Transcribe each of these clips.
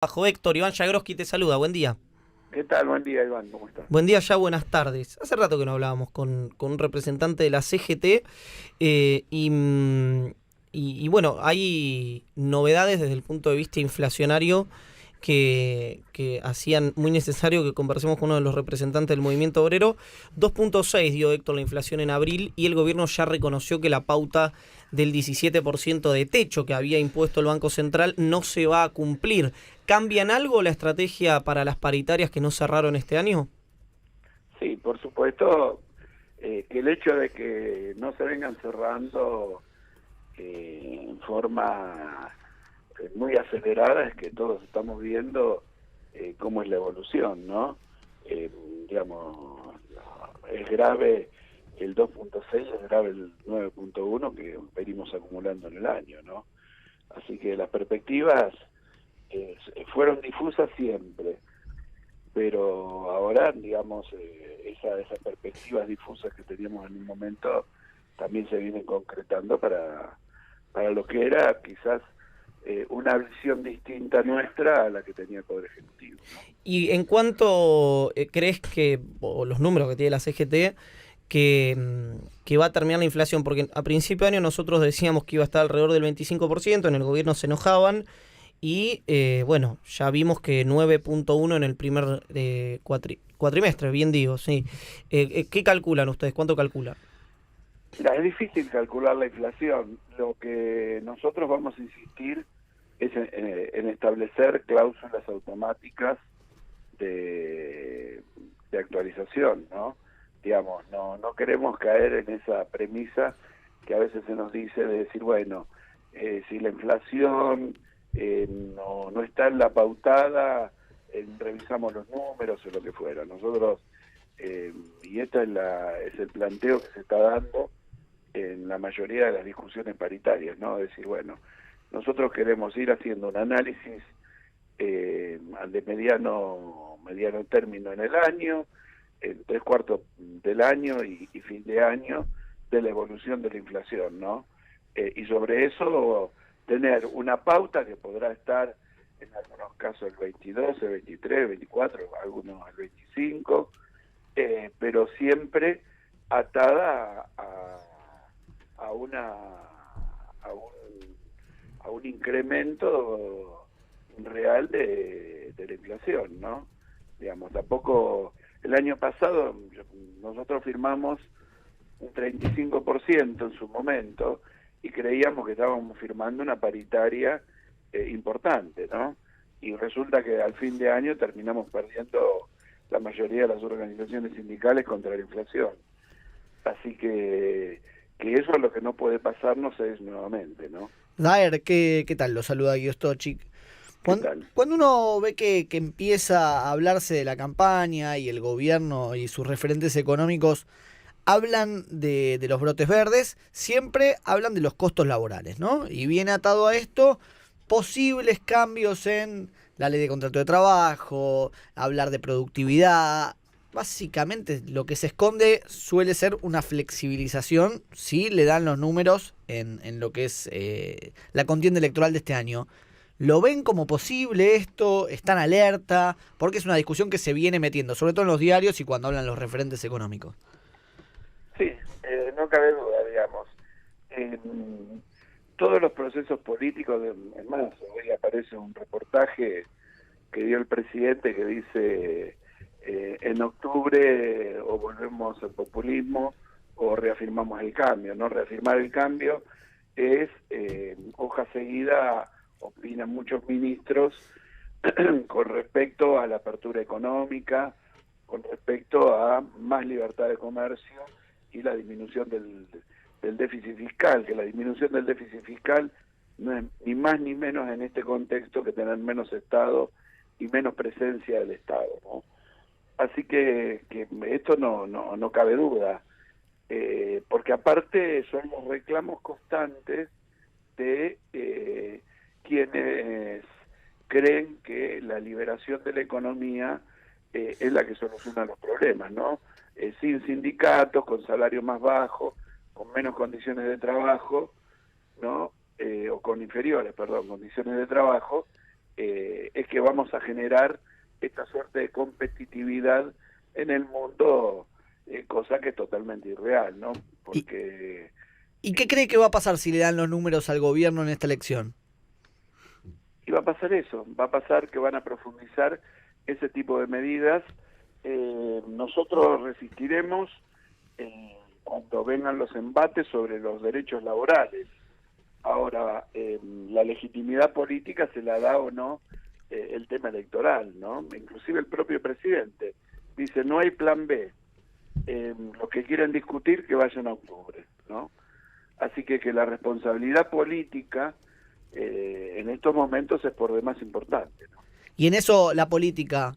Bajo Héctor, Iván Jagroski te saluda, buen día. ¿Qué tal? Buen día, Iván, ¿cómo estás? Buen día ya, buenas tardes. Hace rato que no hablábamos con un representante de la CGT eh, y, mm, y bueno, hay novedades desde el punto de vista inflacionario que hacían muy necesario que conversemos con uno de los representantes del movimiento obrero. 2,6 dio Héctor la inflación en abril y el gobierno ya reconoció que la pauta del 17% de techo que había impuesto el Banco Central no se va a cumplir. ¿Cambian algo la estrategia para las paritarias que no cerraron este año? Sí, por supuesto, que el hecho de que no se vengan cerrando en forma muy acelerada es que todos estamos viendo cómo es la evolución, ¿no? Eh, digamos, es grave el 2,6, es grave el 9,1 que venimos acumulando en el año, ¿no? Así que las perspectivas fueron difusas siempre, pero ahora, digamos, esas perspectivas difusas que teníamos en un momento también se vienen concretando para lo que era quizás una visión distinta nuestra a la que tenía el Poder Ejecutivo, ¿no? ¿Y en cuánto crees que, o los números que tiene la CGT, que va a terminar la inflación? Porque a principio de año nosotros decíamos que iba a estar alrededor del 25%, en el gobierno se enojaban y bueno, ya vimos que 9,1 en el primer cuatrimestre, bien digo, sí. ¿Qué calculan ustedes? ¿Cuánto calculan? Mira, es difícil calcular la inflación. Lo que nosotros vamos a insistir es en establecer cláusulas automáticas de, de actualización, ¿no? Digamos, no queremos caer en esa premisa que a veces se nos dice de decir, bueno, si la inflación no está en la pautada, revisamos los números o lo que fuera. Nosotros, y este es el planteo que se está dando en la mayoría de las discusiones paritarias, ¿no? Es decir, bueno, nosotros queremos ir haciendo un análisis de mediano término en el año, en 3/4 del año y fin de año, de la evolución de la inflación, ¿no? Y sobre eso tener una pauta que podrá estar en algunos casos el 22, el 23, el 24, algunos el 25, pero siempre atada a una a un incremento real de la inflación, ¿no? Digamos, tampoco el año pasado nosotros firmamos un 35% en su momento y creíamos que estábamos firmando una paritaria importante, ¿no? Y resulta que al fin de año terminamos perdiendo la mayoría de las organizaciones sindicales contra la inflación. Así que eso es lo que no puede pasarnos es nuevamente, ¿no? Daer, ¿qué tal? Lo saluda Guido Stochik. ¿Qué Cuando, tal? cuando uno ve que empieza a hablarse de la campaña y el gobierno y sus referentes económicos hablan de los brotes verdes, siempre hablan de los costos laborales, ¿no? Y viene atado a esto posibles cambios en la ley de contrato de trabajo, hablar de productividad. Básicamente lo que se esconde suele ser una flexibilización si le dan los números en lo que es la contienda electoral de este año. ¿Lo ven como posible esto? ¿Están alerta? Porque es una discusión que se viene metiendo, sobre todo en los diarios y cuando hablan los referentes económicos. Sí, no cabe duda, digamos. En todos los procesos políticos, es más, hoy aparece un reportaje que dio el presidente que dice en octubre o volvemos al populismo o reafirmamos el cambio, ¿no? Reafirmar el cambio es hoja seguida, opinan muchos ministros, con respecto a la apertura económica, con respecto a más libertad de comercio y la disminución del déficit fiscal, que la disminución del déficit fiscal no es ni más ni menos en este contexto que tener menos Estado y menos presencia del Estado, ¿no? Así que esto no cabe duda, porque aparte son los reclamos constantes de quienes creen que la liberación de la economía es la que soluciona los problemas, ¿no? Sin sindicatos, con salario más bajo, con menos condiciones de trabajo, ¿no? O con inferiores, perdón, condiciones de trabajo, es que vamos a generar esta suerte de competitividad en el mundo, cosa que es totalmente irreal, ¿no? Porque... ¿Y qué cree que va a pasar si le dan los números al gobierno en esta elección? Y va a pasar eso, va a pasar que van a profundizar ese tipo de medidas. Nosotros resistiremos cuando vengan los embates sobre los derechos laborales. Ahora, la legitimidad política se la da o no el tema electoral, ¿no? Inclusive el propio presidente dice, no hay plan B. Los que quieren discutir, que vayan a octubre, ¿no? Así que la responsabilidad política en estos momentos es por demás importante, ¿no? Y en eso la política,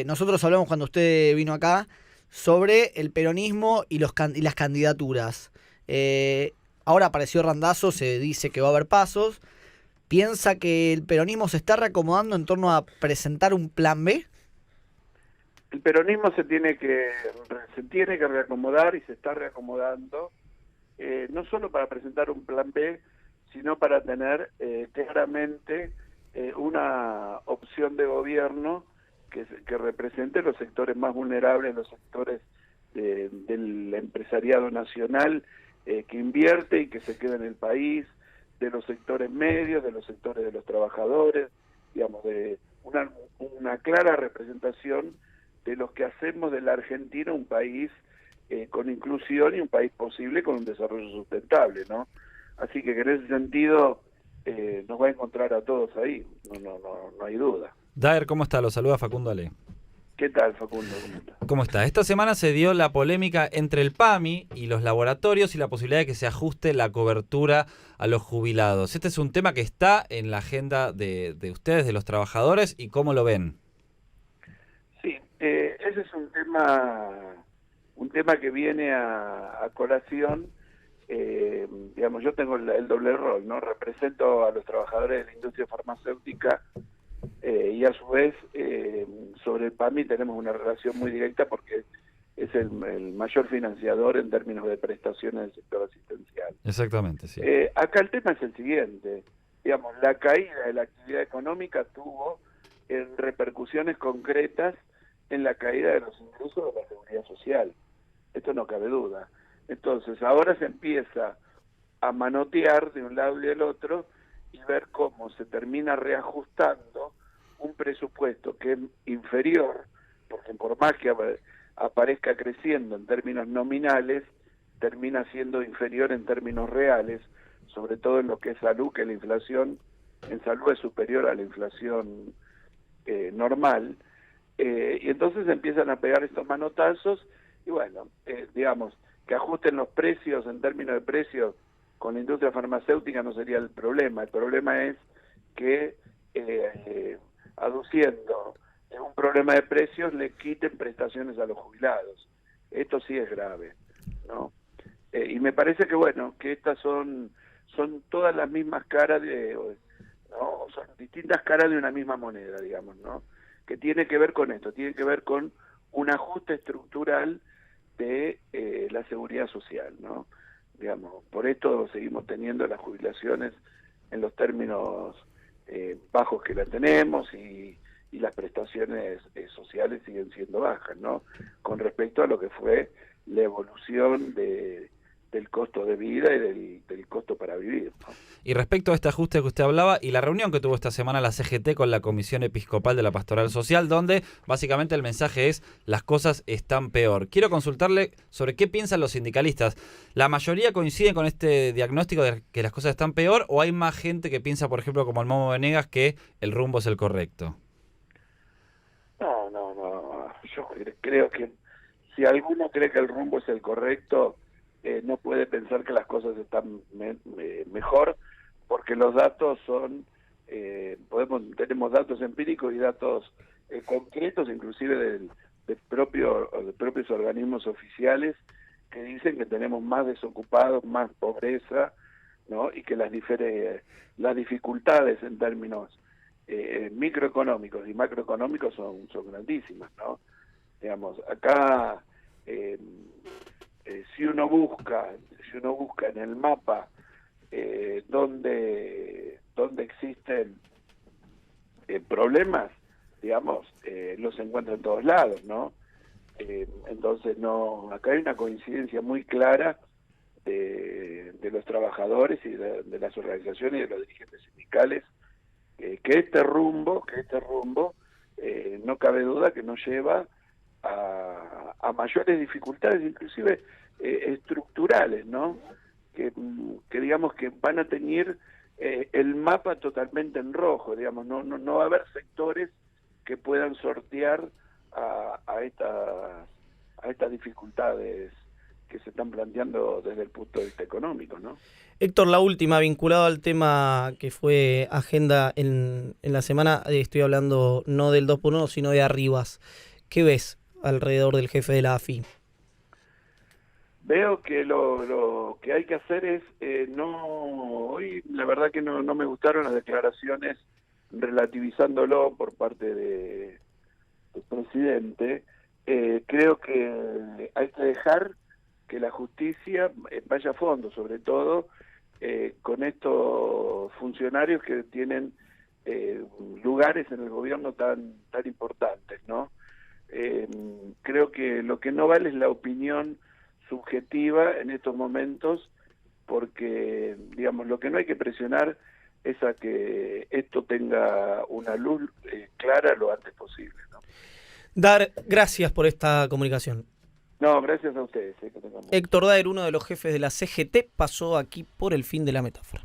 nosotros hablamos cuando usted vino acá sobre el peronismo y las candidaturas. Ahora apareció Randazzo, se dice que va a haber pasos. ¿Piensa que el peronismo se está reacomodando en torno a presentar un plan B? El peronismo se tiene que reacomodar y se está reacomodando, no solo para presentar un plan B, sino para tener claramente una opción de gobierno que represente los sectores más vulnerables, los sectores del empresariado nacional que invierte y que se queda en el país, de los sectores medios, de los sectores de los trabajadores, digamos, de una clara representación de los que hacemos de la Argentina un país con inclusión y un país posible con un desarrollo sustentable, ¿no? Así que en ese sentido nos va a encontrar a todos ahí, no hay duda. Daer, ¿cómo está? Lo saluda Facundo Ale. ¿Qué tal, Facundo? ¿Cómo está? Esta semana se dio la polémica entre el PAMI y los laboratorios y la posibilidad de que se ajuste la cobertura a los jubilados. Este es un tema que está en la agenda de ustedes, de los trabajadores, ¿y cómo lo ven? Sí, ese es un tema que viene a colación. Digamos, yo tengo el doble rol, ¿no? Represento a los trabajadores de la industria farmacéutica y a su vez sobre el PAMI tenemos una relación muy directa porque es el mayor financiador en términos de prestaciones del sector asistencial. Exactamente, sí. Acá el tema es el siguiente, digamos, la caída de la actividad económica tuvo repercusiones concretas en la caída de los ingresos de la seguridad social. Esto no cabe duda. Entonces, ahora se empieza a manotear de un lado y del otro y ver cómo se termina reajustando un presupuesto que es inferior, porque por más que aparezca creciendo en términos nominales, termina siendo inferior en términos reales, sobre todo en lo que es salud, que la inflación en salud es superior a la inflación normal, y entonces empiezan a pegar estos manotazos, y bueno, digamos, que ajusten los precios en términos de precios con la industria farmacéutica no sería el problema es que aduciendo un problema de precios le quiten prestaciones a los jubilados. Esto sí es grave, ¿no? Y me parece que bueno, que estas son todas las mismas caras ¿no? Son distintas caras de una misma moneda, digamos, ¿no? Que tiene que ver con esto, tiene que ver con un ajuste estructural de la seguridad social, ¿no? Digamos, por esto seguimos teniendo las jubilaciones en los términos bajos que la tenemos y las prestaciones sociales siguen siendo bajas, ¿no? Con respecto a lo que fue la evolución del costo de vida y del costo para vivir, ¿no? Y respecto a este ajuste que usted hablaba y la reunión que tuvo esta semana la CGT con la Comisión Episcopal de la Pastoral Social, donde básicamente el mensaje es las cosas están peor. Quiero consultarle sobre qué piensan los sindicalistas. ¿La mayoría coincide con este diagnóstico de que las cosas están peor o hay más gente que piensa, por ejemplo, como el Momo Venegas, que el rumbo es el correcto? No. Yo creo que si alguno cree que el rumbo es el correcto, no puede pensar que las cosas están mejor, porque los datos son, tenemos datos empíricos y datos concretos, inclusive de propios organismos oficiales, que dicen que tenemos más desocupados, más pobreza, ¿no? Y que las dificultades en términos microeconómicos y macroeconómicos son grandísimas, ¿no? Digamos, acá si uno busca en el mapa donde existen problemas, digamos, los encuentra en todos lados, ¿no? Entonces, no, acá hay una coincidencia muy clara de los trabajadores y de las organizaciones y de los dirigentes sindicales, que este rumbo, no cabe duda que nos lleva a mayores dificultades, inclusive estructurales, ¿no? Que digamos que van a tener el mapa totalmente en rojo, digamos, no va a haber sectores que puedan sortear a estas dificultades que se están planteando desde el punto de vista económico, ¿no? Héctor, la última, vinculado al tema que fue agenda en la semana, estoy hablando no del 2x1, sino de Arribas. ¿Qué ves alrededor del jefe de la AFI? Veo que lo que hay que hacer es, hoy la verdad que no me gustaron las declaraciones relativizándolo por parte del presidente. Creo que hay que dejar que la justicia vaya a fondo, sobre todo con estos funcionarios que tienen lugares en el gobierno tan importantes, ¿no? Creo que lo que no vale es la opinión subjetiva en estos momentos, porque, digamos, lo que no hay que presionar es a que esto tenga una luz clara lo antes posible, ¿no? Dar, gracias por esta comunicación. No, gracias a ustedes. Que tengamos... Héctor Daer, uno de los jefes de la CGT, pasó aquí por El Fin de la Metáfora.